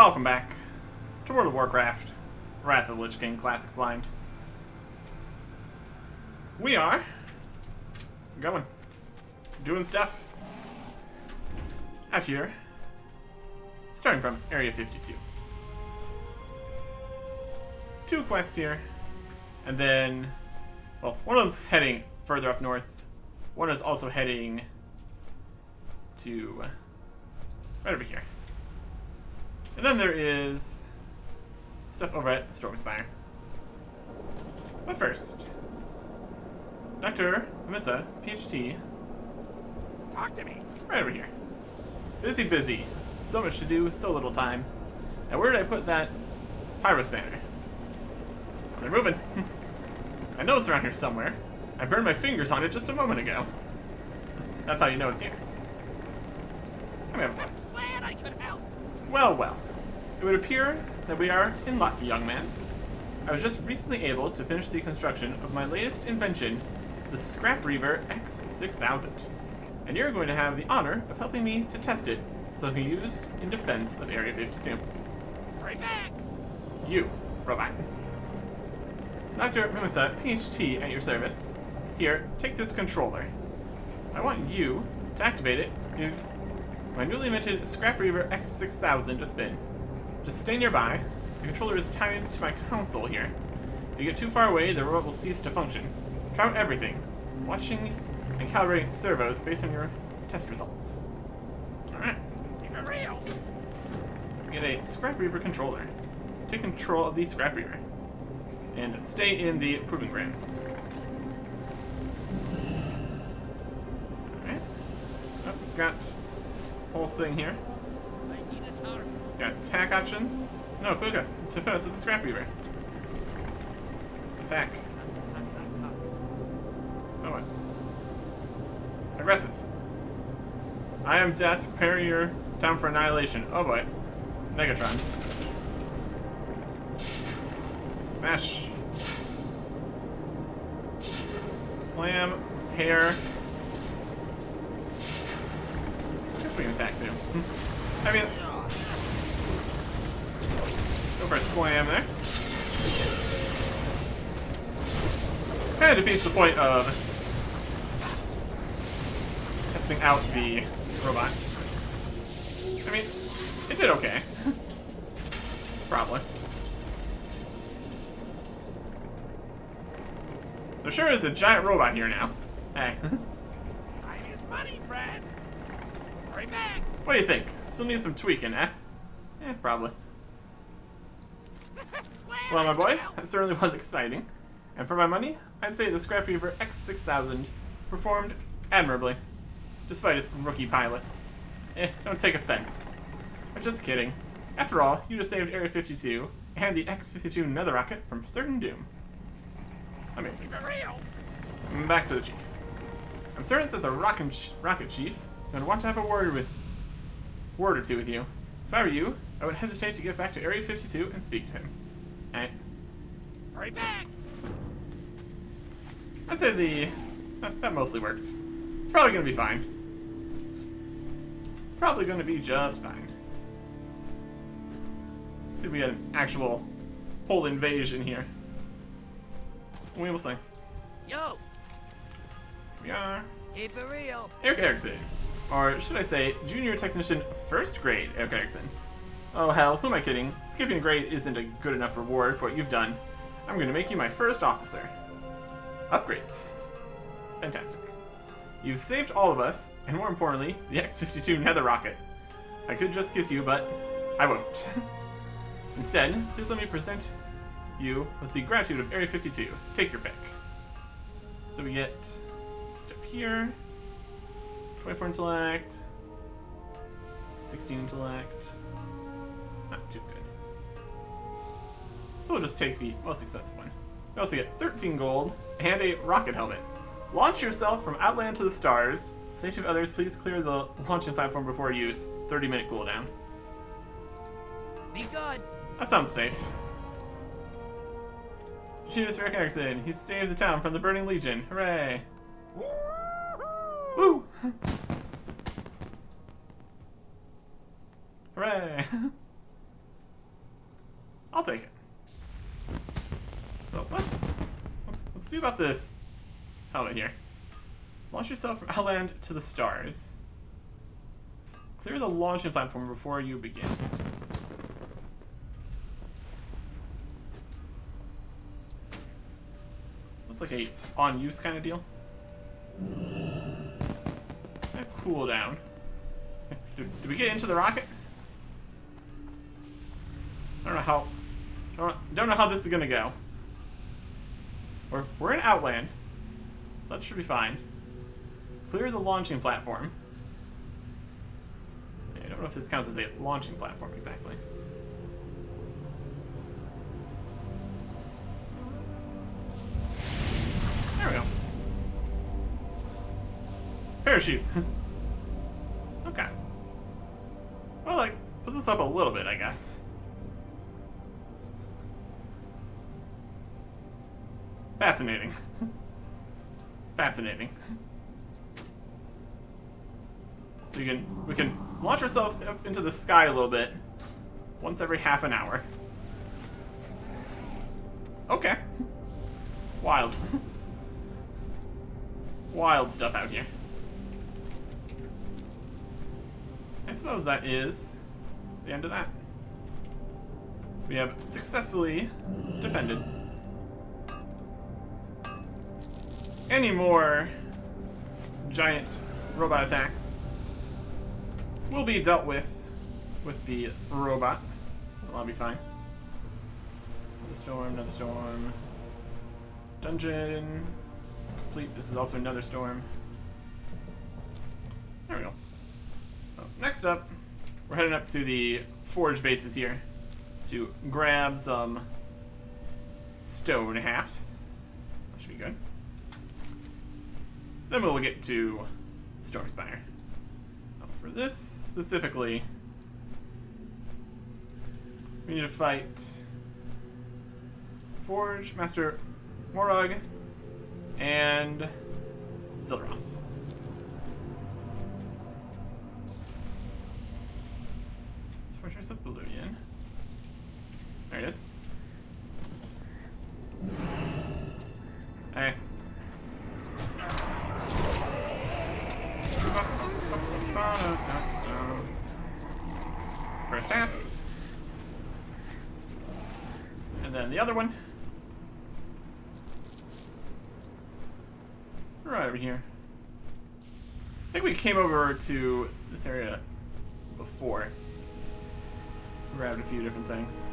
Welcome back to World of Warcraft, Wrath of the Lich King Classic Blind. We are going, doing stuff out here, starting from Area 52. 2 quests here, and then, well, one of them's heading further up north. One is also heading to right over here. And then there is stuff over at Spire. But first, Dr. Amissa, PhD. Talk to me. Right over here. Busy. So much to do, so little time. Now where did I put that pyro spanner? Oh, they're moving. I know it's around here somewhere. I burned my fingers on it just a moment ago. That's how you know it's here. Let me have a quest. Glad I could help. Well. It would appear that we are in luck, young man. I was just recently able to finish the construction of my latest invention, the Scrap Reaver X6000. And you're going to have the honor of helping me to test it so it can be used in defense of Area 52. Right back. You, robot. Dr. Mimisa, PhD at your service. Here, take this controller. I want you to activate it. Give my newly invented Scrap Reaver X6000 a spin. Just stay nearby. The controller is tied to my console here. If you get too far away, the robot will cease to function. Try out everything, watching and calibrating servos based on your test results. Alright. Keep it real. Get a Scrap Reaver controller. Take control of the Scrap Reaver. And stay in the Proving Grounds. Alright. Oh, it's got a whole thing here. I need a target. Got attack options. No, quick us to finish with the Scrap Reaver. Attack. Oh, what? Aggressive. I am death. Prepare your town for annihilation. Oh boy. Megatron. Smash. Slam. Hair. I guess we can attack too. I mean, go for a slam there. Kind of defeats the point of testing out the robot. I mean, it did okay. Probably. There sure is a giant robot here now. Hey. Time is money, friend. Right back. What do you think? Still needs some tweaking, eh? Eh, probably. Well, my boy, that certainly was exciting. And for my money, I'd say the Scrap Reaver X6000 performed admirably, despite its rookie pilot. Don't take offense. I'm just kidding. After all, you just saved Area 52 and the X-52 nether rocket from certain doom. Amazing. Keep it real. Back to the chief. I'm certain that the rocket chief would want to have a word or two with you. If I were you, I would hesitate to get back to Area 52 and speak to him. Right back. I'd say that mostly worked. It's probably gonna be fine. It's probably gonna be just fine. Let's see if we get an actual whole invasion here. We will see. Yo. We are Keep it real. Eric Erickson. Or should I say, Junior Technician First Grade Eric Erickson. Oh hell, who am I kidding? Skipping a grade isn't a good enough reward for what you've done. I'm going to make you my first officer. Upgrades. Fantastic. You've saved all of us, and more importantly, the X-52 nether rocket. I could just kiss you, but I won't. Instead, please let me present you with the gratitude of Area 52. Take your pick. So we get stuff here. 24 intellect. 16 intellect. Not too good. So we'll just take the most expensive one. We also get 13 gold and a rocket helmet. Launch yourself from Outland to the stars. Safety of others, please clear the launching platform before use. 30-minute cooldown. Be good. That sounds safe. Shoot Rick Erickson. He saved the town from the Burning Legion. Hooray! Woo! Hooray! I'll take it. So let's see about this helmet here. Launch yourself from Outland to the stars. Clear the launching platform before you begin. Looks like a on-use kind of deal. Cool down. Did we get into the rocket? I don't know how this is gonna go. We're in Outland. So that should be fine. Clear the launching platform. I don't know if this counts as a launching platform exactly. There we go. Parachute. Okay. Well, like, puts us up a little bit, I guess. Fascinating. Fascinating. So we can launch ourselves up into the sky a little bit, once every half an hour. Okay. Wild. Wild stuff out here. I suppose that is the end of that. We have successfully defended. Any more giant robot attacks will be dealt with the robot, so that'll be fine. Another storm. Dungeon complete. This is also another storm. There we go. Oh, next up, we're heading up to the forge bases here to grab some stone halves. That should be good. Then we'll get to Storm Spire. For this specifically, we need to fight Forge, Master Morag, and Zilroth. Fortress of Bolivian. There it is. Hey. First half. And then the other one. Right over here. I think we came over to this area before. Grabbed a few different things.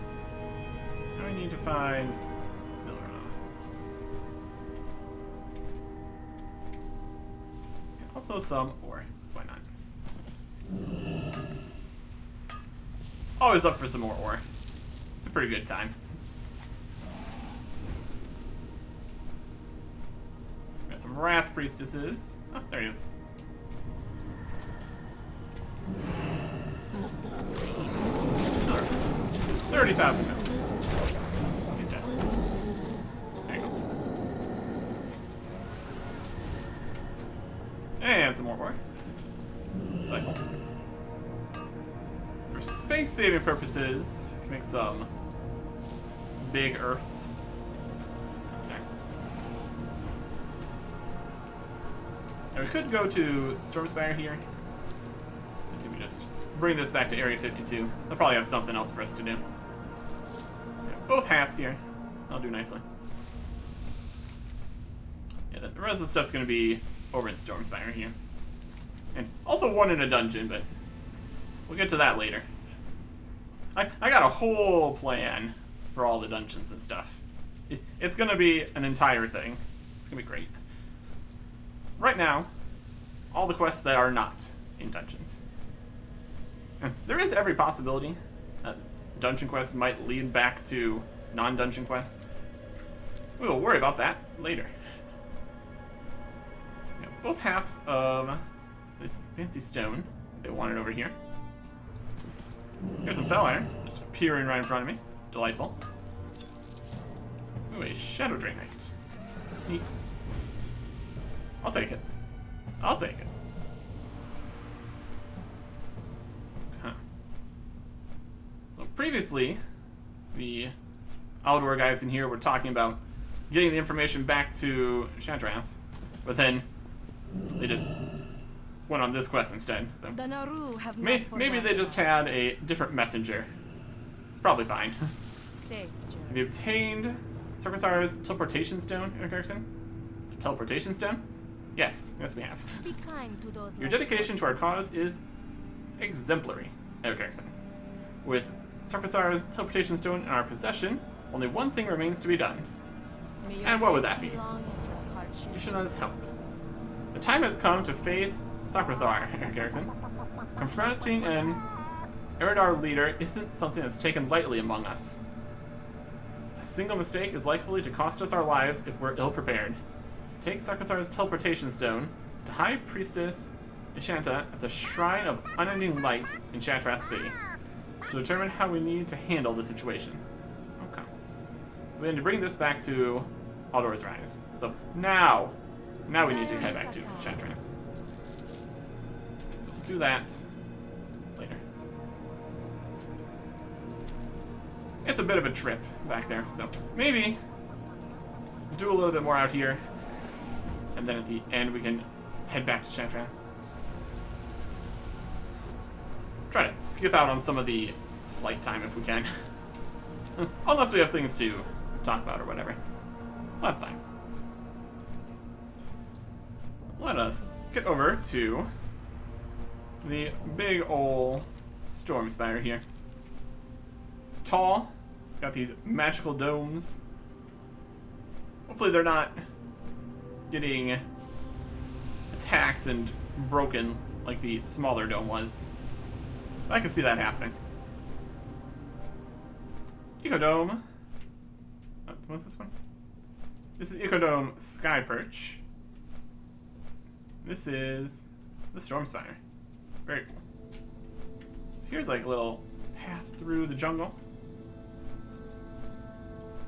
Now we need to find Zilroth. And also some ore. That's why not. Always up for some more ore. It's a pretty good time. Got some Wrath Priestesses. Oh, there he is. Sure. 30,000 health. He's dead. There you go. And some more ore. Delightful. For space saving purposes, we can make some big earths. That's nice. Now we could go to Storm Spire here. I think we just bring this back to Area 52. They'll probably have something else for us to do. Yeah, both halves here. I'll do nicely. Yeah, the rest of the stuff's going to be over in Storm Spire here. And also one in a dungeon, but we'll get to that later. I got a whole plan for all the dungeons and stuff. It's going to be an entire thing. It's going to be great. Right now, all the quests that are not in dungeons. And there is every possibility that dungeon quests might lead back to non-dungeon quests. We will worry about that later. Yeah, both halves of this fancy stone. They want it over here. Here's some fel iron, just appearing right in front of me. Delightful. Ooh, a Shadow Draenite. Neat. I'll take it. I'll take it. Huh. Well, previously, the Aldor guys in here were talking about getting the information back to Shadrath, but then they just went on this quest instead. So The Naru have maybe they just had a different messenger. It's probably fine. Safe Have you obtained Sarkothar's teleportation stone, Eric Erickson? Is it teleportation stone? Yes, we have. Be kind to those Your less dedication to our cause is exemplary, Eric Erickson. With Sarkothar's teleportation stone in our possession, only one thing remains to be done. May your And what would days that be? long and your hardships You should let us help. The time has come to face Sarkothar, Eric Erickson. Confronting an Eridar leader isn't something that's taken lightly among us. A single mistake is likely to cost us our lives if we're ill-prepared. Take Sarkothar's teleportation stone to High Priestess Ishanta at the Shrine of Unending Light in Shatrath City to determine how we need to handle the situation. Okay. So we need to bring this back to Aldor's Rise. So now we need to head back to Shatrath. We'll do that later. It's a bit of a trip back there, so maybe do a little bit more out here, and then at the end we can head back to Shatrath. Try to skip out on some of the flight time if we can. Unless we have things to talk about or whatever. Well, that's fine. Let us get over to the big ol' storm spire here. It's tall. It's got these magical domes. Hopefully they're not getting attacked and broken like the smaller dome was. I can see that happening. Ecodome. What's this one? This is Ecodome Sky Perch. This is the Storm Spire. Very cool. Here's like a little path through the jungle.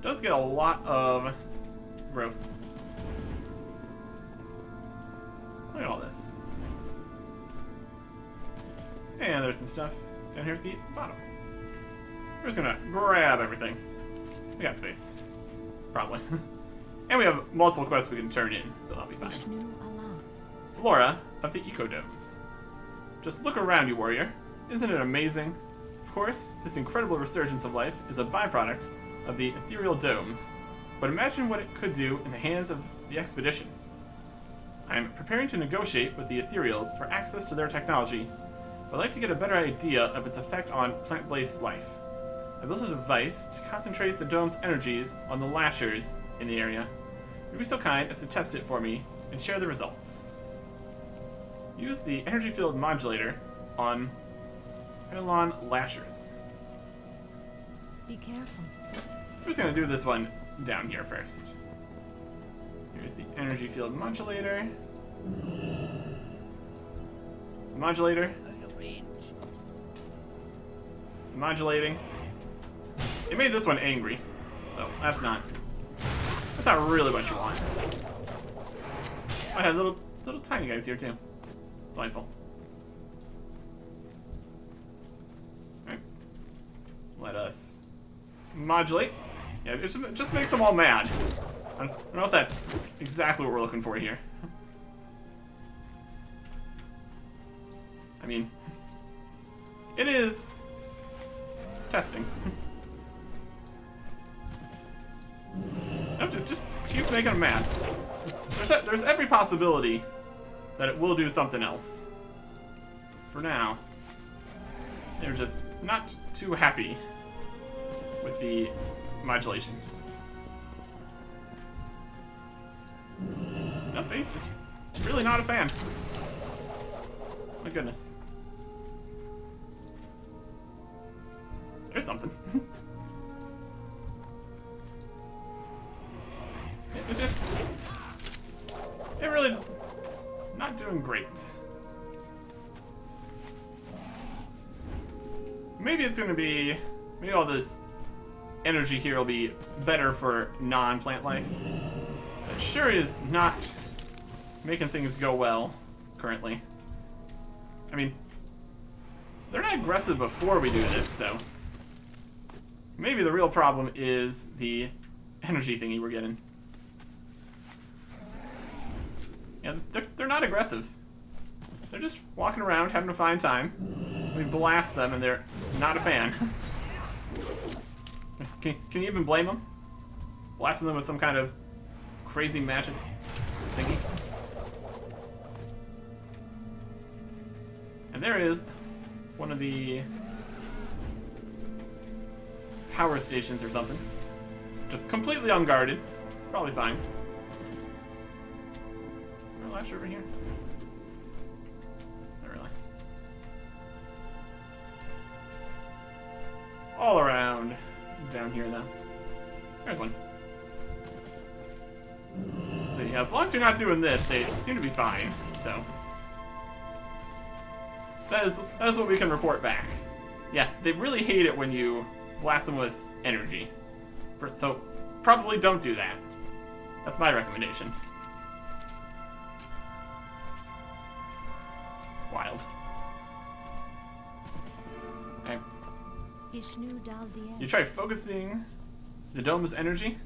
Does get a lot of growth. Look at all this. And there's some stuff down here at the bottom. We're just gonna grab everything. We got space. Probably. And we have multiple quests we can turn in, so that'll be fine. Flora of the Ecodomes. Just look around you, warrior. Isn't it amazing? Of course, this incredible resurgence of life is a byproduct of the ethereal domes, but imagine what it could do in the hands of the expedition. I am preparing to negotiate with the ethereals for access to their technology, but I'd like to get a better idea of its effect on plant-based life. I built a device to concentrate the dome's energies on the lashers in the area. Would you be so kind as to test it for me and share the results? Use the energy field modulator on Pylon lashers. Be careful. We're just gonna do this one down here first. Here's the energy field modulator. Modulator. It's modulating. It made this one angry. So that's not really what you want. I have little tiny guys here too. Delightful. Alright. Let us modulate. Yeah, it just makes them all mad. I don't know if that's exactly what we're looking for here. I mean, it is testing. No, just keeps making them mad. There's every possibility that it will do something else. For now, they're just not too happy with the modulation. No, they just really not a fan. My goodness. There's something. They're really not doing great. Maybe it's gonna be, maybe all this energy here will be better for non-plant life. It sure is not making things go well currently. I mean, they're not aggressive before we do this, so maybe the real problem is the energy thingy we're getting. Yeah, they're not aggressive. They're just walking around, having a fine time. We blast them, and they're not a fan. Can you even blame them? Blasting them with some kind of crazy magic thingy. And there is one of the power stations or something. Just completely unguarded. It's probably fine. Is there a latch over here? Not really. All around down here, though. There's one. So yeah, as long as you're not doing this, they seem to be fine. So that is what we can report back. Yeah, they really hate it when you blast them with energy. So probably don't do that. That's my recommendation. Wild. Okay. You try focusing the dome's energy.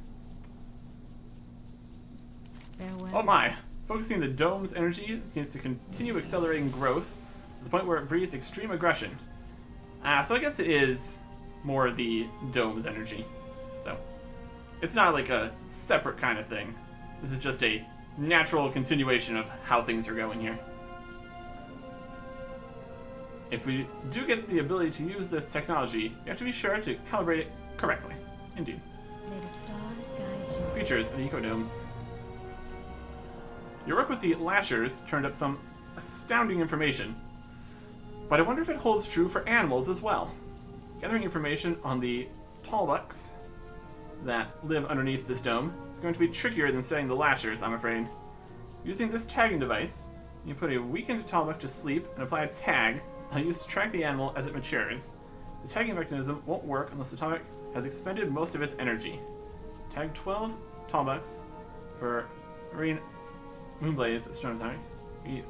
Farewell. Oh my! Focusing the dome's energy seems to continue accelerating growth to the point where it breeds extreme aggression. So I guess it is more the dome's energy. So it's not like a separate kind of thing. This is just a natural continuation of how things are going here. If we do get the ability to use this technology, you have to be sure to calibrate it correctly. Indeed. May the stars guide you. Features of the ecodomes. Your work with the Lashers turned up some astounding information, but I wonder if it holds true for animals as well. Gathering information on the Tallbucks that live underneath this dome is going to be trickier than studying the Lashers, I'm afraid. Using this tagging device, you put a weakened Tallbuck to sleep and apply a tag used to track the animal as it matures. The tagging mechanism won't work unless the Tallbuck has expended most of its energy. Tag 12 Tallbucks for Marine Moonblaze at Stone Time. You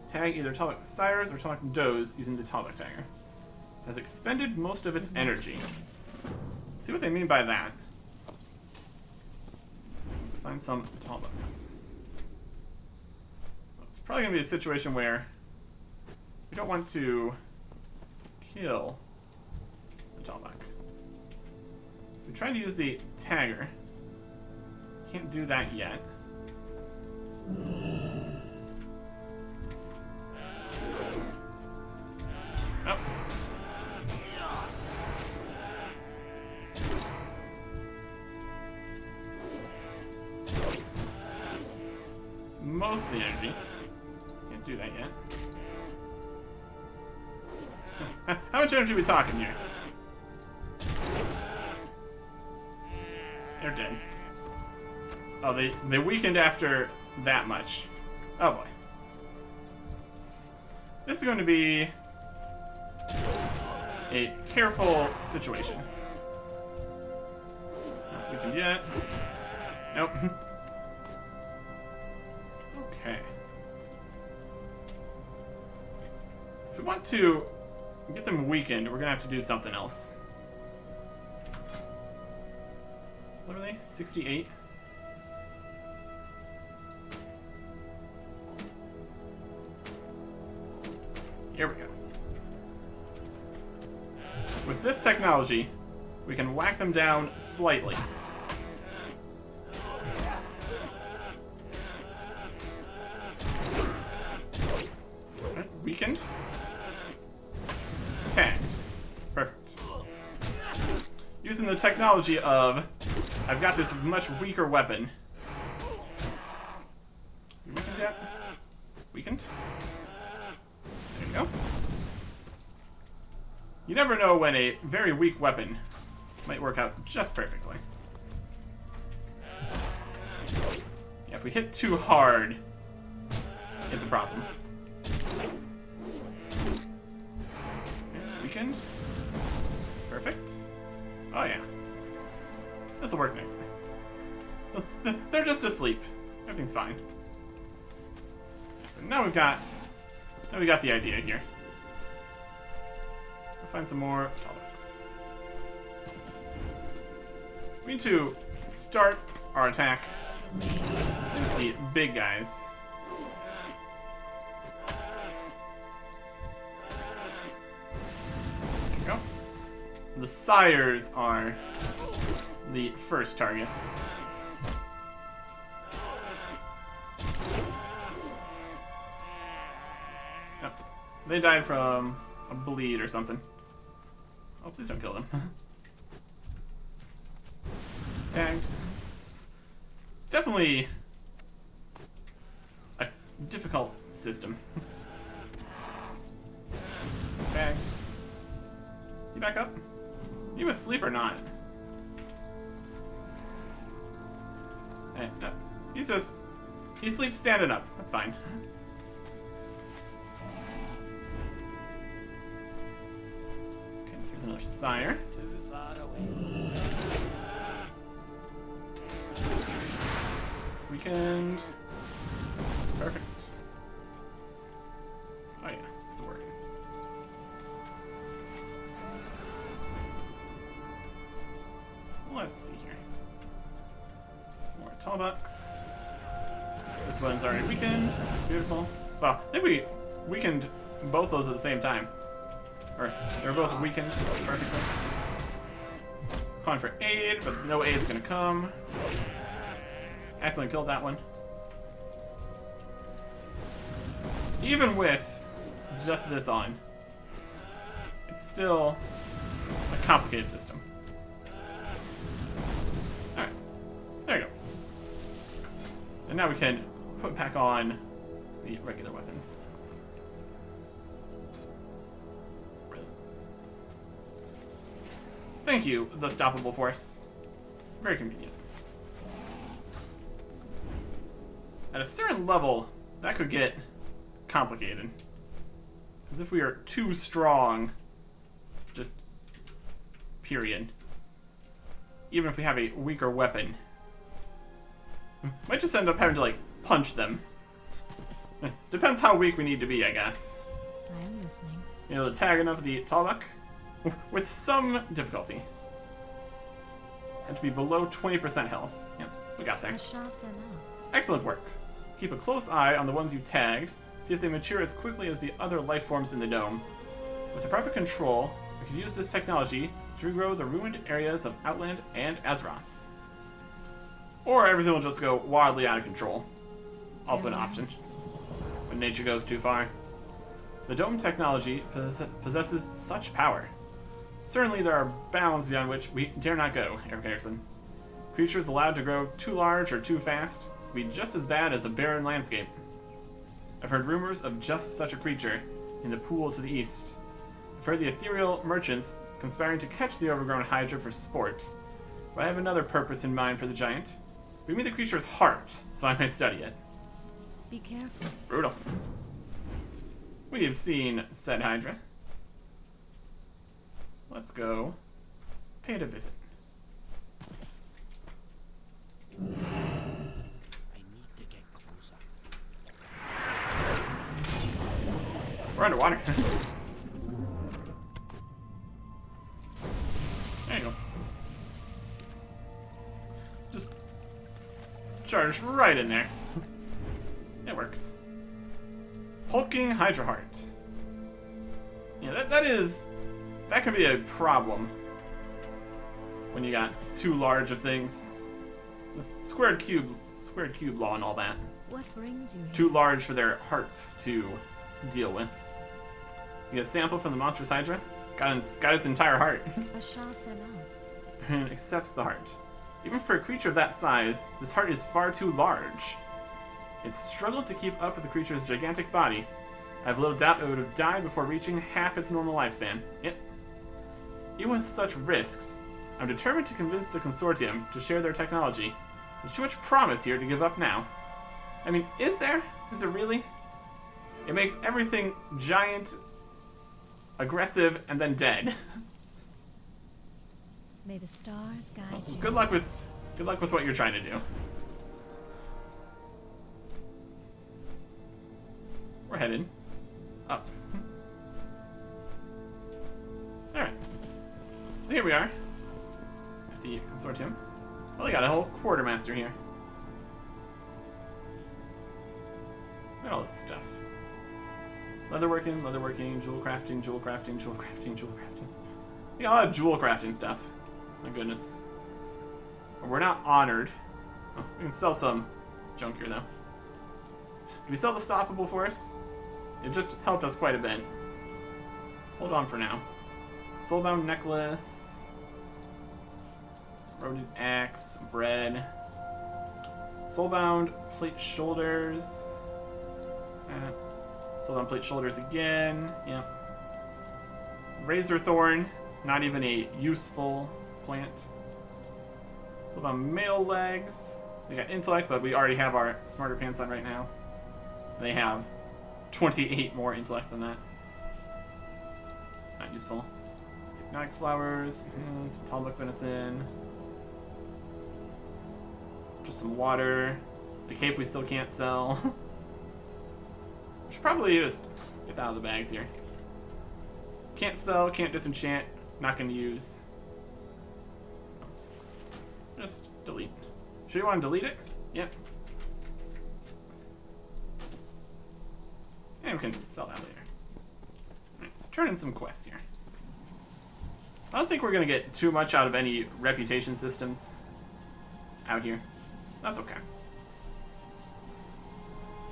tag either Tallbuck Sires or Tallbuck Does using the Tallbuck tagger. Has expended most of its energy. Let's see what they mean by that. Let's find some Tallbucks. It's probably going to be a situation where we don't want to kill the Tallbuck. We tried to use the tagger. Can't do that yet. Oh. It's mostly energy. Can't do that yet. How much energy are we talking here? They're dead. Oh, they weakened after that much. Oh boy. This is going to be a careful situation. Not weakened yet. Nope. Okay. So if we want to get them weakened, we're gonna have to do something else. What are they? 68? Here we go. With this technology, we can whack them down slightly. Right, weakened. Tagged. Perfect. Using the technology of, I've got this much weaker weapon. You weakened yet? Weakened? There you go. You never know when a very weak weapon might work out just perfectly. Yeah, if we hit too hard, it's a problem. Weakened. Perfect. Oh yeah. This'll work nicely. They're just asleep. Everything's fine. So now we got the idea here. We'll find some more Tallbucks. We need to start our attack against the big guys. There you go. The sires are the first target. Yep. They died from a bleed or something. Oh, please don't kill them. Tagged. It's definitely a difficult system. Tag. You back up? You asleep or not? Hey, no. He sleeps standing up. That's fine. Okay, here's another sire. Too far away. Weekend. Perfect. Oh yeah, it's working. Let's see here. More tall bucks. This one's already weakened. Beautiful. Well, I think we weakened both those at the same time. Or they were both weakened perfectly. It's calling for aid, but no aid's gonna come. Accidentally killed that one. Even with just this on, it's still a complicated system. Alright. There you go. And now we can put back on the regular weapons. Thank you, the stoppable force. Very convenient. At a certain level, that could get complicated. Because if we are too strong, just period. Even if we have a weaker weapon, we might just end up having to, like, punch them. Depends how weak we need to be, I guess. I'm listening. You know, to tag enough of the Talbuck with some difficulty. And to be below 20% health. Yep, we got there. A shot for now. Excellent work. Keep a close eye on the ones you tagged. See if they mature as quickly as the other life forms in the dome. With the proper control, we can use this technology to regrow the ruined areas of Outland and Azeroth. Or everything will just go wildly out of control. Also an option. When nature goes too far. The dome technology possesses such power. Certainly there are bounds beyond which we dare not go, Eric Erickson. Creatures allowed to grow too large or too fast would be just as bad as a barren landscape. I've heard rumors of just such a creature in the pool to the east. I've heard the ethereal merchants conspiring to catch the overgrown Hydra for sport. But I have another purpose in mind for the giant. Bring me the creature's heart, so I may study it. Be careful. Brutal. We have seen said Hydra. Let's go pay it a visit. I need to get closer. We're underwater. There you go. Just charge right in there. It works. Hulking Hydra Heart. Yeah, that can be a problem when you got too large of things. Squared cube law and all that. What brings you here? Too large for their hearts to deal with. You get a sample from the monstrous Hydra. Got its entire heart. A shot for now. And it accepts the heart. Even for a creature of that size, this heart is far too large. It struggled to keep up with the creature's gigantic body. I have little doubt it would have died before reaching half its normal lifespan. Yep. Even with such risks, I'm determined to convince the consortium to share their technology. There's too much promise here to give up now. I mean, is there? Is it really? It makes everything giant, aggressive, and then dead. May the stars guide you. Good luck with what you're trying to do. We're headed up. Alright. So here we are at the consortium. Well, they got a whole quartermaster here. Look at all this stuff. Leatherworking, jewel crafting, jewel crafting, jewel crafting, jewel crafting. We got a lot of jewel crafting stuff. My goodness. We're not honored. Oh, we can sell some junk here, though. Do we sell the stoppable force? It just helped us quite a bit. Hold on for now. Soulbound necklace. Rodent axe. Bread. Soulbound plate shoulders. Soulbound plate shoulders again. Yep. Razor thorn. Not even a useful plant. Soulbound male legs. We got intellect, but we already have our smarter pants on right now. They have 28 more intellect than that. Not useful. Hypnotic flowers, some Talbuk venison. Just some water. The cape we still can't sell. We should probably just get that out of the bags here. Can't sell, can't disenchant, not gonna use. Just delete. Sure you want to delete it? Yep. And we can sell that later. Alright, let's turn in some quests here. I don't think we're going to get too much out of any reputation systems out here. That's okay.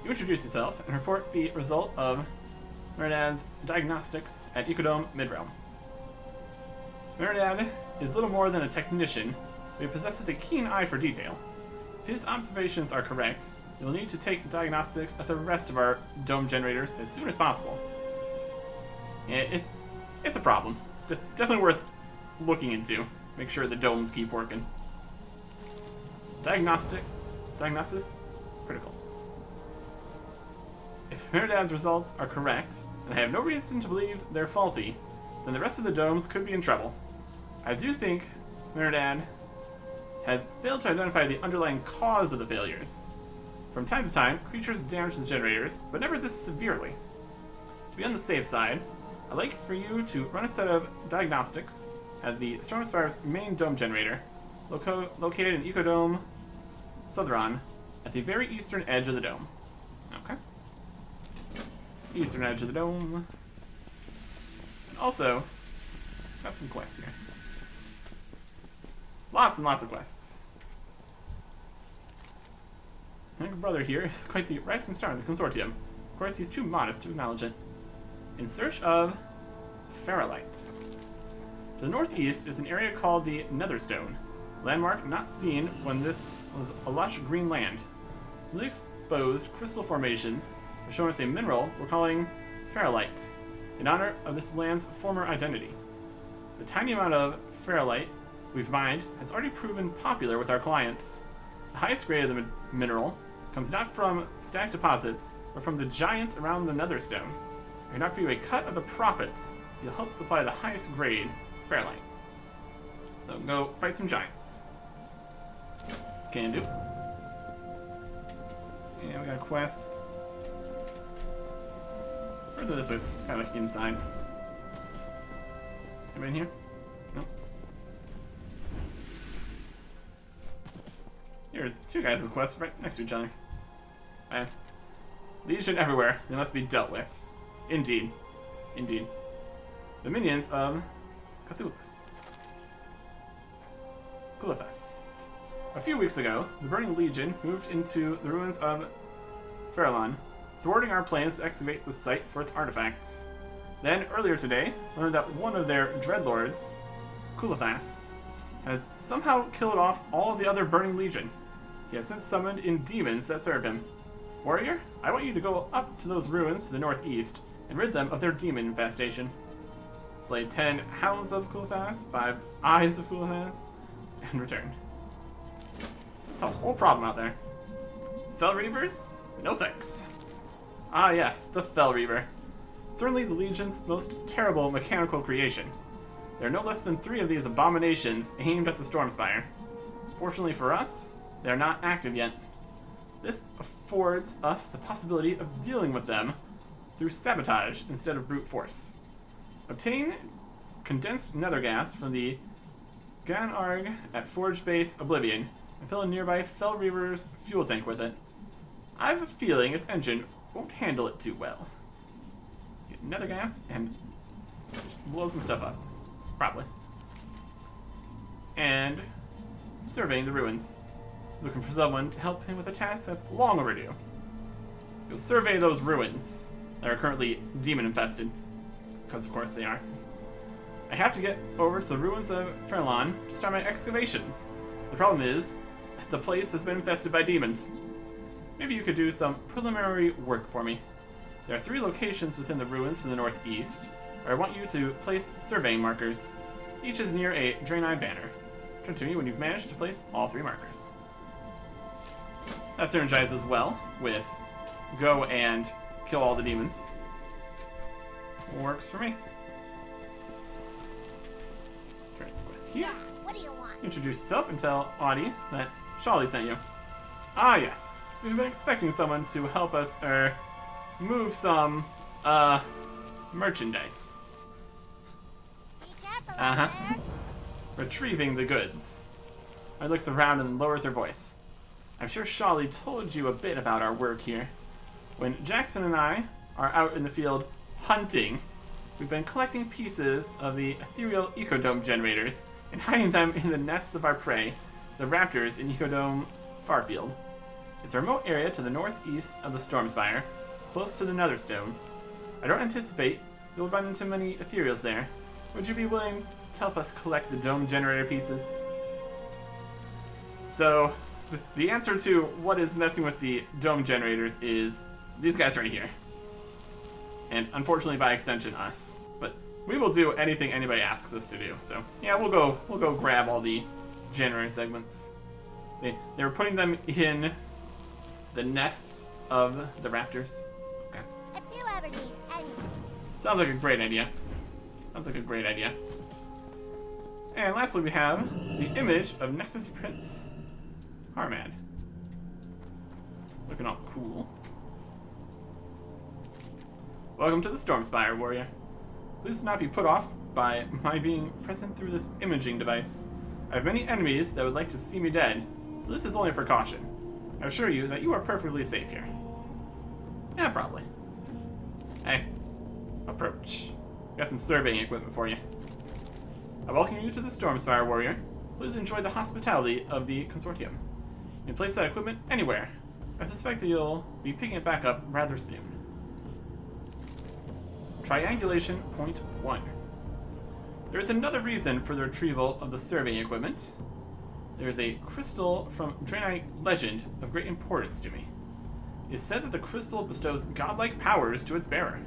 You introduce yourself and report the result of Meridad's diagnostics at Ecodome Midrealm. Meridad is little more than a technician, but he possesses a keen eye for detail. If his observations are correct, you'll need to take diagnostics at the rest of our dome generators as soon as possible. Yeah, it's a problem. Definitely worth looking into. Make sure the domes keep working. Diagnosis, critical. If Meridad's results are correct, and I have no reason to believe they're faulty, then the rest of the domes could be in trouble. I do think Meridad has failed to identify the underlying cause of the failures. From time to time, creatures damage the generators, but never this severely. To be on the safe side, I'd like for you to run a set of diagnostics at the Storm Spire's main dome generator, located in Ecodome Southron, at the very eastern edge of the dome. Okay. Eastern edge of the dome. And also, got some quests here. Lots and lots of quests. My younger brother here is quite the rising star in the consortium. Of course, he's too modest to acknowledge it. In search of ferrolite. To the northeast is an area called the Netherstone, landmark not seen when this was a lush green land. Newly exposed crystal formations have shown us a mineral we're calling ferrolite, in honor of this land's former identity. The tiny amount of ferrolite we've mined has already proven popular with our clients. The highest grade of the mineral comes not from stacked deposits, but from the giants around the Netherstone. I can offer you a cut of the profits. You'll help supply the highest grade ferrolite. So go fight some giants. Can do. And we got a quest. Further this way, it's kind of like inside. Anybody in here? Nope. Here's two guys with quests right next to each other. Legion everywhere. They must be dealt with. Indeed. Indeed. The minions of Cthulhu. A few weeks ago, the Burning Legion moved into the ruins of Farallon, thwarting our plans to excavate the site for its artifacts. Then, earlier today, learned that one of their dreadlords, Kulathas, has somehow killed off all of the other Burning Legion. He has since summoned in demons that serve him. Warrior, I want you to go up to those ruins to the northeast and rid them of their demon infestation. Slay 10 hounds of Kulathas, 5 eyes of Kulathas, and return. That's a whole problem out there. Fell Reavers? No thanks. Ah yes, the Fell Reaver. Certainly the Legion's most terrible mechanical creation. There are no less than 3 of these abominations aimed at the Stormspire. Fortunately for us, they are not active yet. This affords us the possibility of dealing with them through sabotage instead of brute force. Obtain condensed nether gas from the Ganarg at Forge Base Oblivion and fill a nearby Fell Reaver's fuel tank with it. I have a feeling its engine won't handle it too well. Get nether gas and just blow some stuff up. Probably. And surveying the ruins. He's looking for someone to help him with a task that's long overdue. You'll survey those ruins that are currently demon infested. Because of course they are. I have to get over to the ruins of Ferelon to start my excavations. The problem is that the place has been infested by demons. Maybe you could do some preliminary work for me. There are 3 locations within the ruins to the northeast where I want you to place surveying markers. Each is near a Draenei banner. Turn to me when you've managed to place all 3 markers. That synergizes well with go and kill all the demons. Works for me. Turn quest here. What do you want? Introduce yourself and tell Audie that Shawley sent you. Ah, yes. We've been expecting someone to help us, move some, merchandise. Be careful out there. Retrieving the goods. I looks around and lowers her voice. I'm sure Shawley told you a bit about our work here. When Jackson and I are out in the field hunting, we've been collecting pieces of the ethereal ecodome generators and hiding them in the nests of our prey, the raptors in Ecodome Farfield. It's a remote area to the northeast of the Storm Spire, close to the Netherstone. I don't anticipate you'll run into many ethereals there. Would you be willing to help us collect the dome generator pieces? So, the answer to what is messing with the dome generators is these guys right here. And unfortunately, by extension, us. But we will do anything anybody asks us to do. So yeah, we'll go grab all the generator segments. They were putting them in the nests of the raptors. Okay. If you ever need anything. Sounds like a great idea. Sounds like a great idea. And lastly, we have the image of Nexus Prince Harmad. Looking all cool. Welcome to the Storm Spire, warrior. Please do not be put off by my being present through this imaging device. I have many enemies that would like to see me dead, so this is only a precaution. I assure you that you are perfectly safe here. Yeah, probably. Hey, approach. Got some surveying equipment for you. I welcome you to the Storm Spire, warrior. Please enjoy the hospitality of the Consortium. You can place that equipment anywhere. I suspect that you'll be picking it back up rather soon. Triangulation Point 1. There is another reason for the retrieval of the surveying equipment. There is a crystal from Draenei legend of great importance to me. It is said that the crystal bestows godlike powers to its bearer,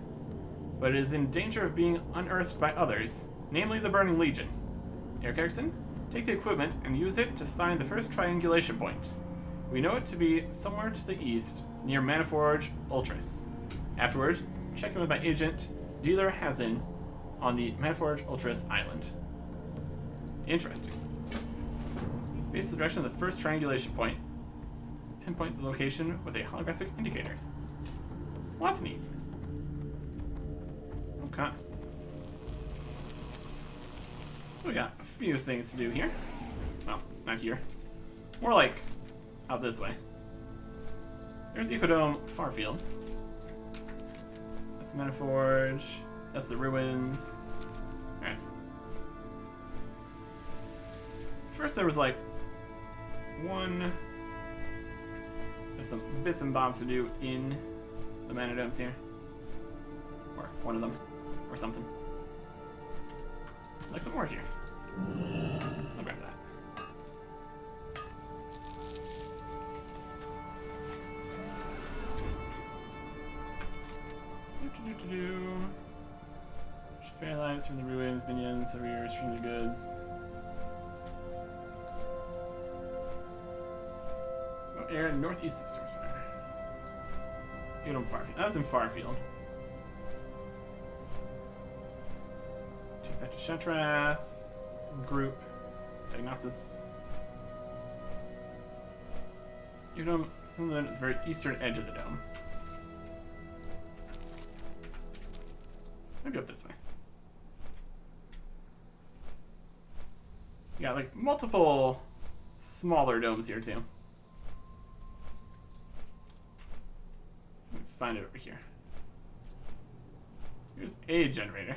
but it is in danger of being unearthed by others, namely the Burning Legion. Eric Erickson, take the equipment and use it to find the first triangulation point. We know it to be somewhere to the east, near Maniforge Ultras. Afterward, check in with my agent, Dealer Hazin, on the Maniforge Ultras Island. Interesting. Face the direction of the first triangulation point. Pinpoint the location with a holographic indicator. Well, that's neat. Okay. So we got a few things to do here. Well, not here. More like out this way. There's Ecodome Farfield. That's Maniforge. That's the ruins. Alright. First there was like there's some bits and bobs to do in the Manadomes here. Or one of them. Or something. Like some more here. I'll grab that. Fair lights from the ruins, minions, surveyors from the goods. Oh, air northeast of Storm Spire. Get on Farfield. That was in Farfield. Take that to Shentrath. Some group. Diagnosis. You know, something at the very eastern edge of the dome. Maybe up this way. You got like multiple smaller domes here too. Let me find it over here. Here's a generator.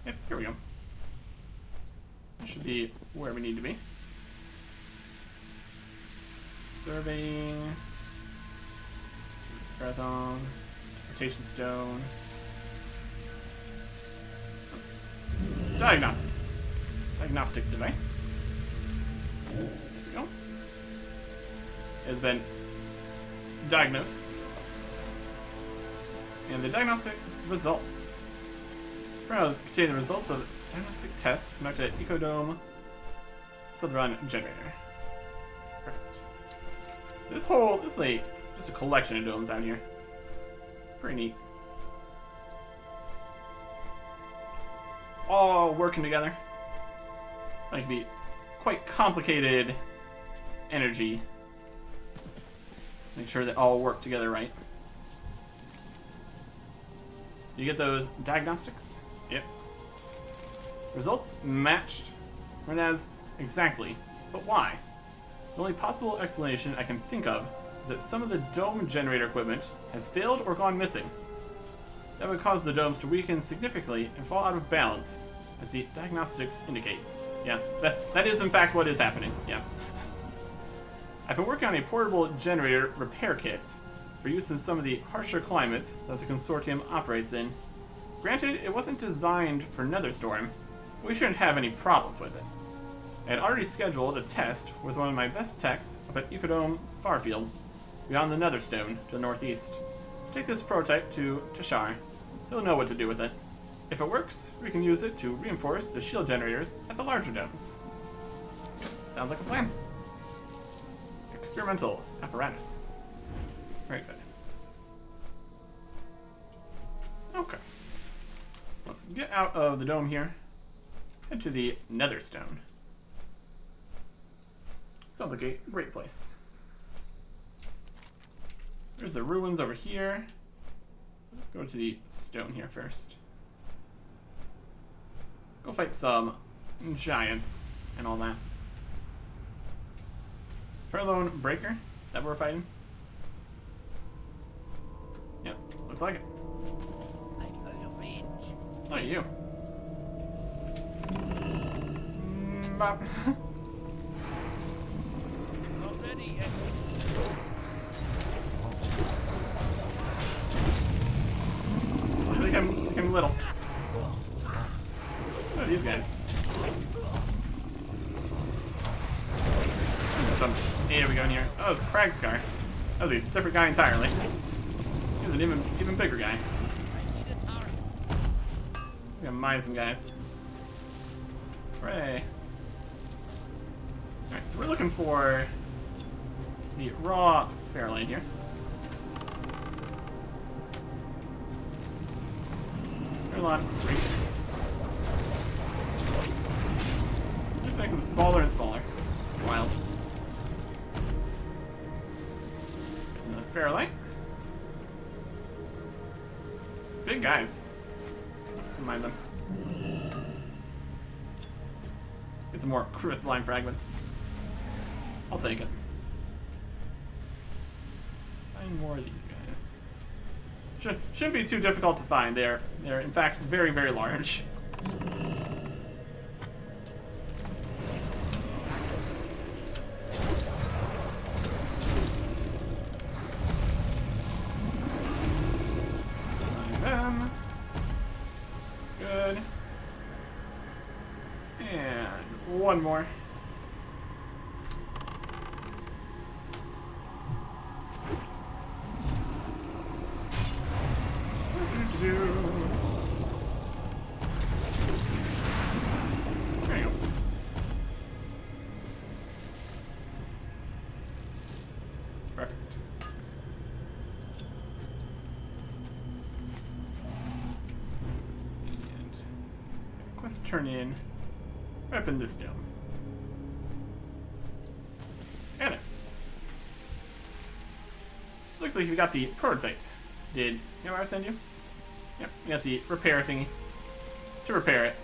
Yep, here we go. That should be where we need to be. Surveying. Parathon. Rotation stone. Diagnostics. Diagnostic device. There we go. It has been diagnosed. And the diagnostic results. Well, contain the results of diagnostic tests conducted at Ecodome Southern Generator. Perfect. This is like just a collection of domes out here. Pretty neat. All working together. Like be quite complicated energy. Make sure that all work together right. You get those diagnostics? Yep. Results matched. Run as exactly. But why? The only possible explanation I can think of is that some of the dome generator equipment has failed or gone missing. That would cause the domes to weaken significantly and fall out of balance, as the diagnostics indicate. Yeah, that is in fact what is happening, yes. I've been working on a portable generator repair kit for use in some of the harsher climates that the consortium operates in. Granted, it wasn't designed for Netherstorm, but we shouldn't have any problems with it. I had already scheduled a test with one of my best techs up at Ecodome Farfield, beyond the Netherstone to the northeast. Take this prototype to Tashar. He'll know what to do with it. If it works, we can use it to reinforce the shield generators at the larger domes. Sounds like a plan. Experimental apparatus. Very good. Okay. Let's get out of the dome here. Head to the Netherstone. Sounds like a great place. There's the ruins over here. Let's go to the stone here first. Go fight some giants and all that. Furlone Breaker that we're fighting. Yep, looks like it. Oh, you. Bop. Look at him little. What are these guys? Here we go in here. Oh, it's Kragscar. That was a separate guy entirely. He was an even bigger guy. We gotta mine some guys. Hooray. Alright, so we're looking for the raw Fairlane here. Fairlane, great. Just makes them smaller and smaller. Wild. There's another Fairlane. Big guys. Don't mind them. Get some more crystalline fragments. I'll take it. Let's find more of these guys. Shouldn't be too difficult to find. They're in fact very, very large. Find them. Good. And one more. There you go. Perfect. And quest turn in right up in this dome. And it looks like you got the prototype. Did you know where I send you? Yep, we got the repair thingy. To repair it,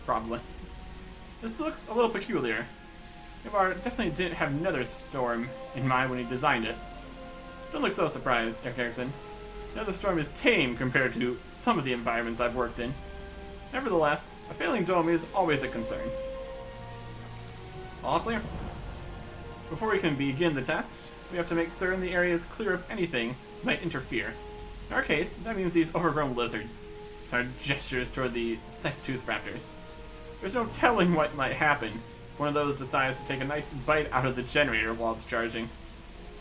probably. This looks a little peculiar. Ivar definitely didn't have Nether Storm in mind when he designed it. Don't look so surprised, Eric Erickson. Nether Storm is tame compared to some of the environments I've worked in. Nevertheless, a failing dome is always a concern. All clear? Before we can begin the test, we have to make certain the area is clear of anything that might interfere. In our case, that means these overgrown lizards. Our gestures toward the sack-toothed raptors. There's no telling what might happen if one of those decides to take a nice bite out of the generator while it's charging.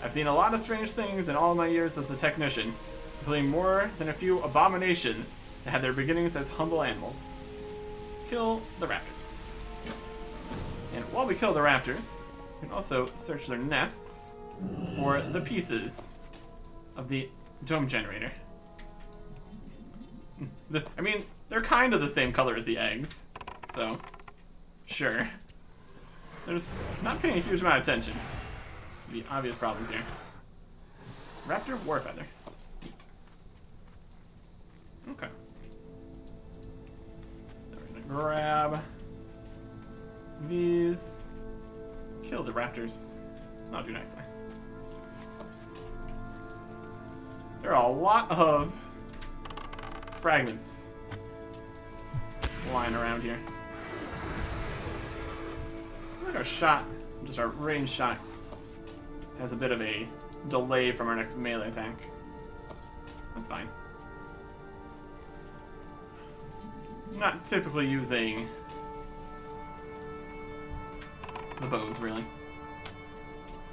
I've seen a lot of strange things in all my years as a technician, including more than a few abominations that had their beginnings as humble animals. Kill the raptors. And while we kill the raptors, we can also search their nests for the pieces of the dome generator. I mean, they're kind of the same color as the eggs, so sure. They're just not paying a huge amount of attention. The obvious problems here. Raptor Warfeather. Neat. Okay. We're gonna grab these. Kill the raptors. I'll do nicely. There are a lot of fragments lying around here. I think our shot, just our range shot, has a bit of a delay from our next melee attack. That's fine. I'm not typically using the bows, really.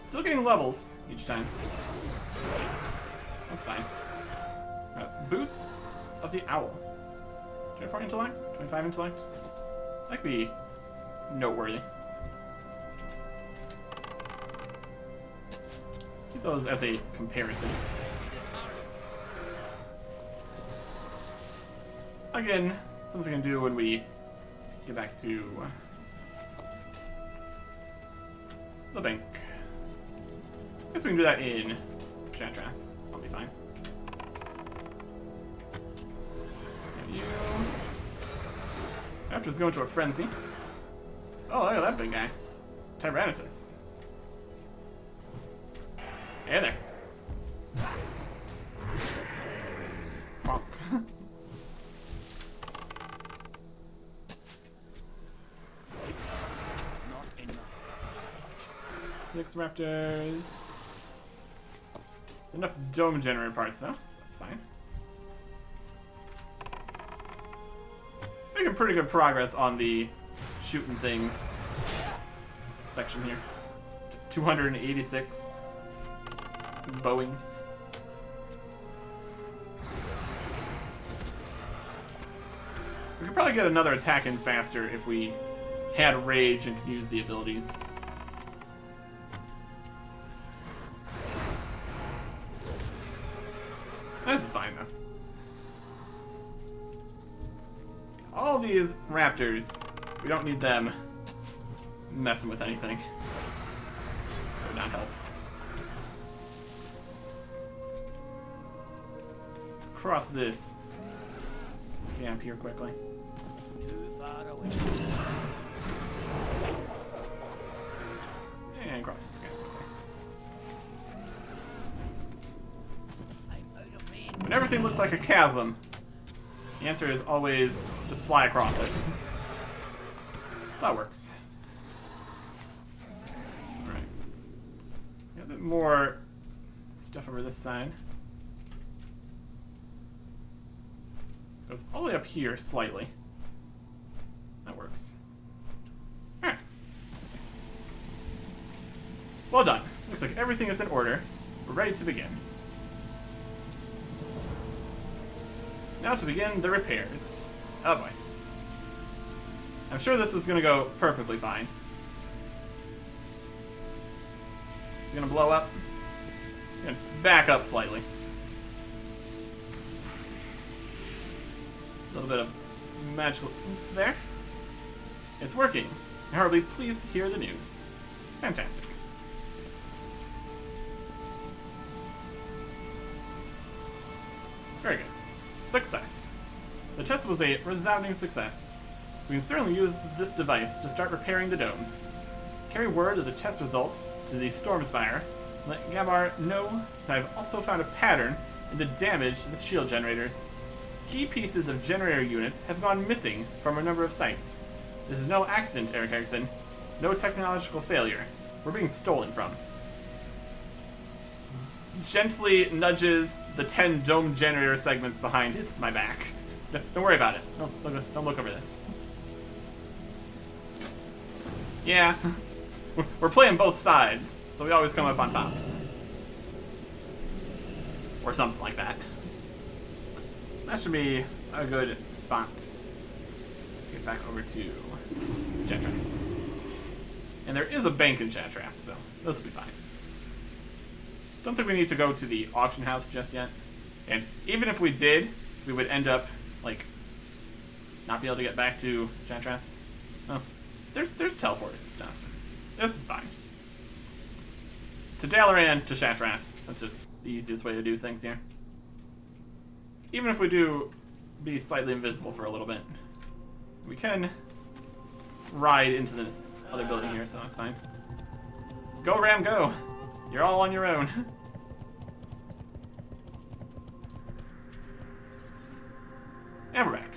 Still getting levels each time. That's fine. Booths of the Owl. 24 intellect? 25 intellect? That could be noteworthy. Keep those as a comparison. Again, something we can do when we get back to the bank. Guess we can do that in Shatrath. I'll be fine. And you. Raptors go into a frenzy. Oh, look at that big guy. Tyrannotus. Hey there. Bonk. Not enough. 6 raptors. Enough dome generator parts though. That's fine. Making pretty good progress on the shooting things section here. 286 bowing. We could probably get another attack in faster if we had rage and could use the abilities. This is fine though. All these raptors, we don't need them messing with anything. Would not help. Let's cross this camp here quickly. Too far away. And cross this camp quickly. I'm out of range. When everything looks like a chasm, the answer is always just fly across it. That works. Alright. Got a bit more stuff over this side. Goes all the way up here slightly. That works. Alright. Well done. Looks like everything is in order. We're ready to begin. Now to begin the repairs. Oh boy. I'm sure this was gonna go perfectly fine. It's gonna blow up. Gonna back up slightly. A little bit of magical oomph there. It's working. I'm horribly pleased to hear the news. Fantastic. Very good. Success. The test was a resounding success. We can certainly use this device to start repairing the domes. Carry word of the test results to the Storm Spire. Let Gabar know that I've also found a pattern in the damage to the shield generators. Key pieces of generator units have gone missing from a number of sites. This is no accident, Eric Erickson. No technological failure. We're being stolen from. Gently nudges the 10 dome generator segments behind my back. Don't worry about it. Don't look over this. Yeah. We're playing both sides, so we always come up on top. Or something like that. That should be a good spot. Get back over to Shattrath. And there is a bank in Shattrath, so this will be fine. Don't think we need to go to the auction house just yet. And even if we did, we would end up, like, not be able to get back to Shattrath. Oh, there's teleporters and stuff. This is fine. To Dalaran, to Shattrath. That's just the easiest way to do things here. Even if we do be slightly invisible for a little bit, we can ride into this other building here, so that's fine. Go, Ram, go! You're all on your own. And we're back.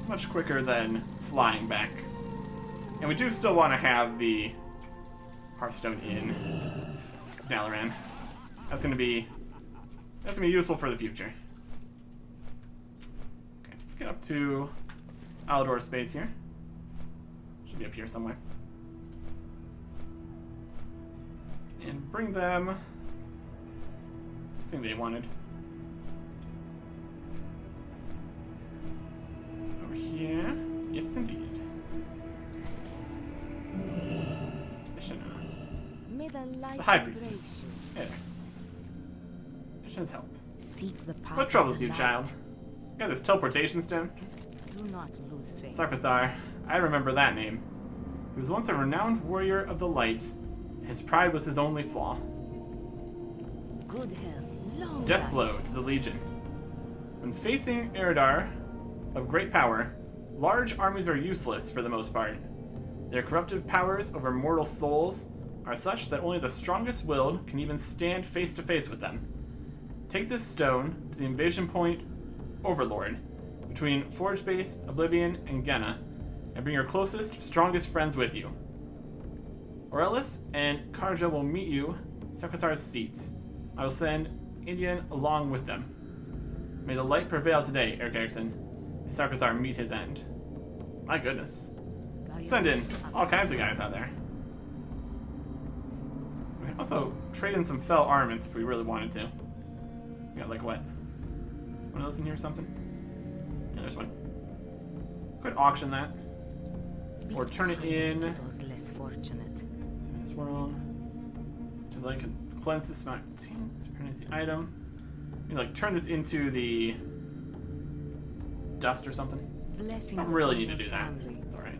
much quicker than flying back. And we do still want to have the Hearthstone in Dalaran. That's gonna be useful for the future. Okay, let's get up to Alador space here. Should be up here somewhere. And bring them the thing they wanted. Over here. Yes, indeed. The High Priestess. Hey there. Mission's help. Seek the path. What troubles you, child? Got this teleportation stone? Do not lose faith. Sarkathar. I remember that name. He was once a renowned warrior of the light. His pride was his only flaw. Good health. Long Death life. blow to the Legion. When facing Eridar of great power, large armies are useless for the most part. Their corruptive powers over mortal souls are such that only the strongest willed can even stand face to face with them. Take this stone to the invasion point Overlord, between Forge Base, Oblivion, and Genna, and bring your closest, strongest friends with you. Aurelis and Karja will meet you at Sarkathar's seat. I will send Indian along with them. May the light prevail today, Eric Erickson. May Sarkathar meet his end. My goodness. Send in all kinds of guys out there. We can also trade in some fell armaments if we really wanted to. We got like what? One of those in here or something? Yeah, there's one. Could auction that. Or turn it in To those less fortunate. to this world. To like cleanse this amount. Produce the item. Maybe like turn this into the dust or something. Blessings. Don't really upon need to your do that. family. It's alright.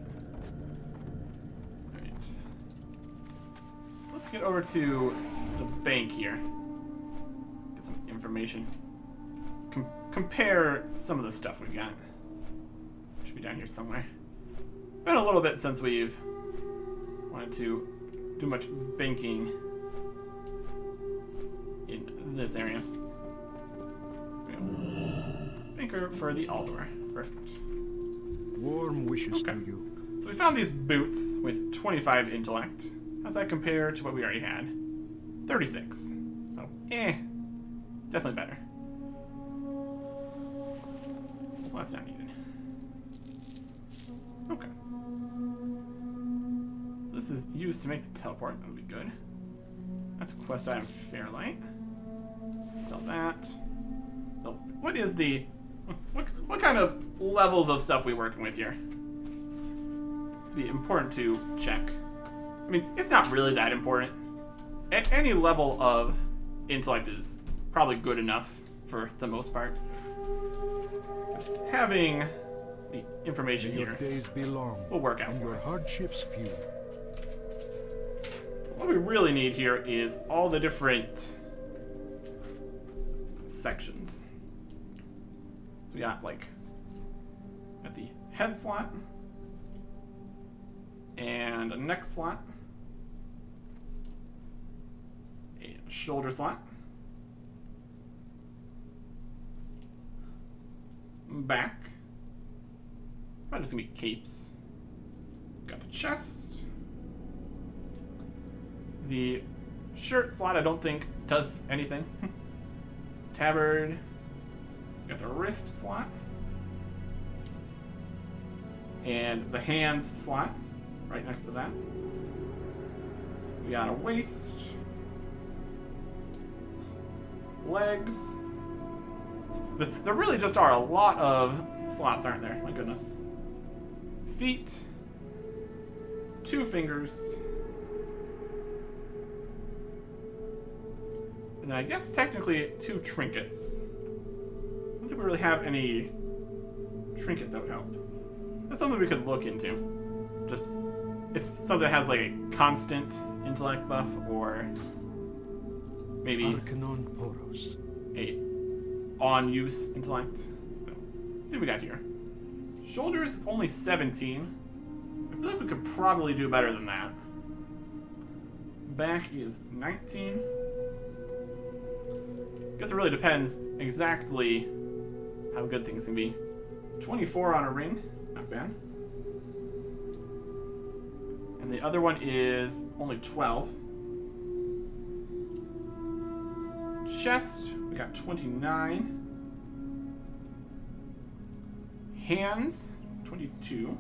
Alright. So let's get over to the bank here. Get some information. Compare some of the stuff we've got. Should be down here somewhere. Been a little bit since we've wanted to do much banking in this area. Banker for the Aldor. Perfect. Warm wishes Okay. to you. So we found these boots with 25 intellect. How's that compare to what we already had? 36. So, definitely better. Well, that's not needed. Okay. So this is used to make the teleport. That would be good. That's a quest item, Fairlight. Sell that. So what is the... What kind of levels of stuff we working with here? It's be important to check. I mean, it's not really that important. Any level of intellect is probably good enough for the most part. Just having the information Your here days be long, will work out and for your us. hardships few. What we really need here is all the different sections. So we got like Got the head slot. And a neck slot. A shoulder slot. Back. Probably just gonna be capes. Got the chest. The shirt slot I don't think does anything. Tabard. Got the wrist slot. And the hands slot right next to that. We got a waist. Legs. There really just are a lot of slots, aren't there? My goodness. Feet. 2 fingers. And I guess technically 2 trinkets. I don't think we really have any trinkets that would help. That's something we could look into. Just if something has like a constant intellect buff or maybe Arcanon Poros. a on-use intellect. So, let's see what we got here. Shoulders, it's only 17. I feel like we could probably do better than that. Back is 19. Guess it really depends exactly how good things can be. 24 on a ring, not bad. And the other one is only 12. Chest, we got 29. Hands, 22.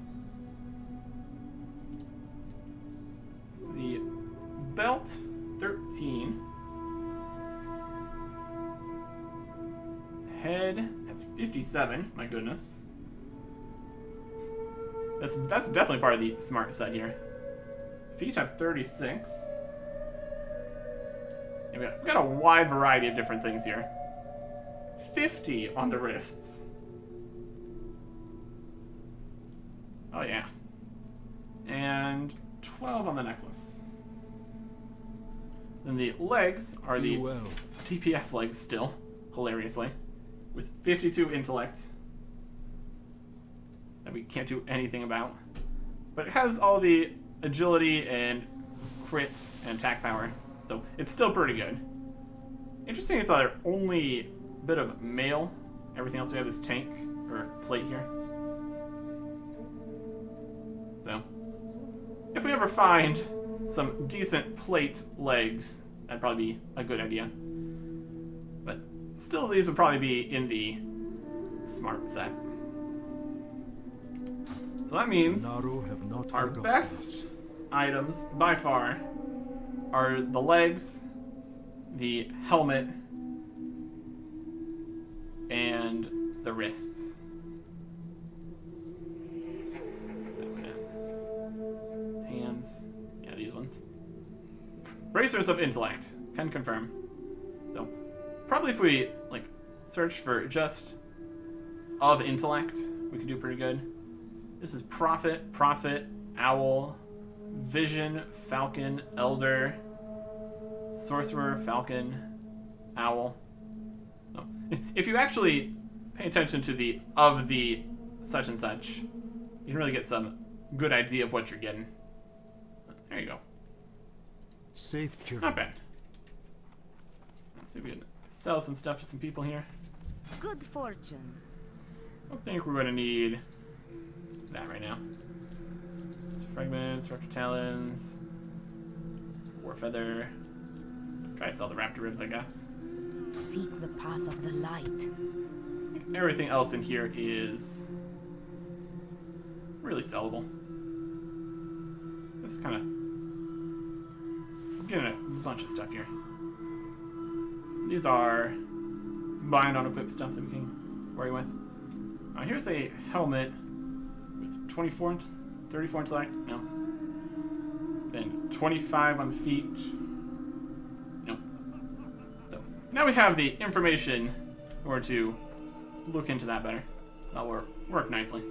The belt, 13. Head has 57. My goodness. That's definitely part of the smart set here. Feet have 36. And we got a wide variety of different things here. 50 on the wrists. Oh yeah. And 12 on the necklace. Then the legs are the DPS legs still, hilariously, with 52 intellect that we can't do anything about. But it has all the agility and crit and attack power, so it's still pretty good. Interesting, it's our only bit of mail. Everything else we have is tank, or plate here. So, if we ever find some decent plate legs, that'd probably be a good idea. But still, these would probably be in the smart set. So that means our best items, by far, are the legs, the helmet, and the wrists. Hands. Yeah, these ones. Bracers of intellect. Can confirm. So, probably if we like search for just of intellect, we could do pretty good. This is prophet, owl, vision, falcon, elder, sorcerer, falcon, owl. No. If you actually pay attention to the of the such and such, you can really get some good idea of what you're getting. There you go. Safe journey. Not bad. Let's see if we can sell some stuff to some people here. Good fortune. I don't think we're going to need that right now. So fragments, raptor talons, war feather. Try to sell the raptor ribs, I guess. Seek the path of the light. I think everything else in here is really sellable. Just kind of getting a bunch of stuff here. These are bind on equip stuff that we can worry with. Here's a helmet with 24, 34 intellect. No. Then 25 on the feet. No. So now we have the information in order to look into that better. That'll work nicely.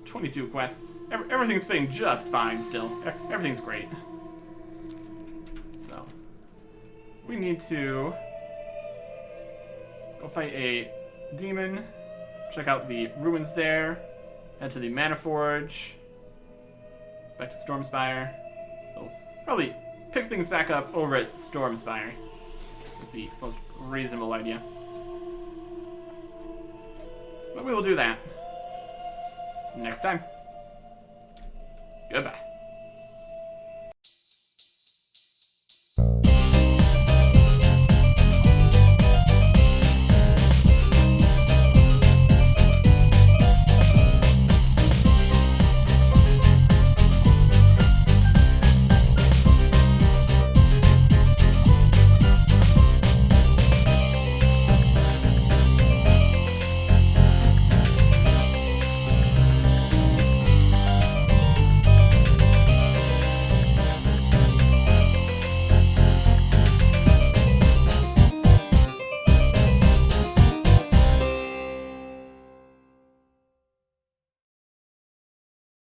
22 quests. Everything's fitting just fine still. Everything's great. So, we need to go fight a demon, check out the ruins there. Head to the Mana Forge. Back to Stormspire. We'll probably pick things back up over at Stormspire. That's the most reasonable idea. But we will do that next time. Goodbye.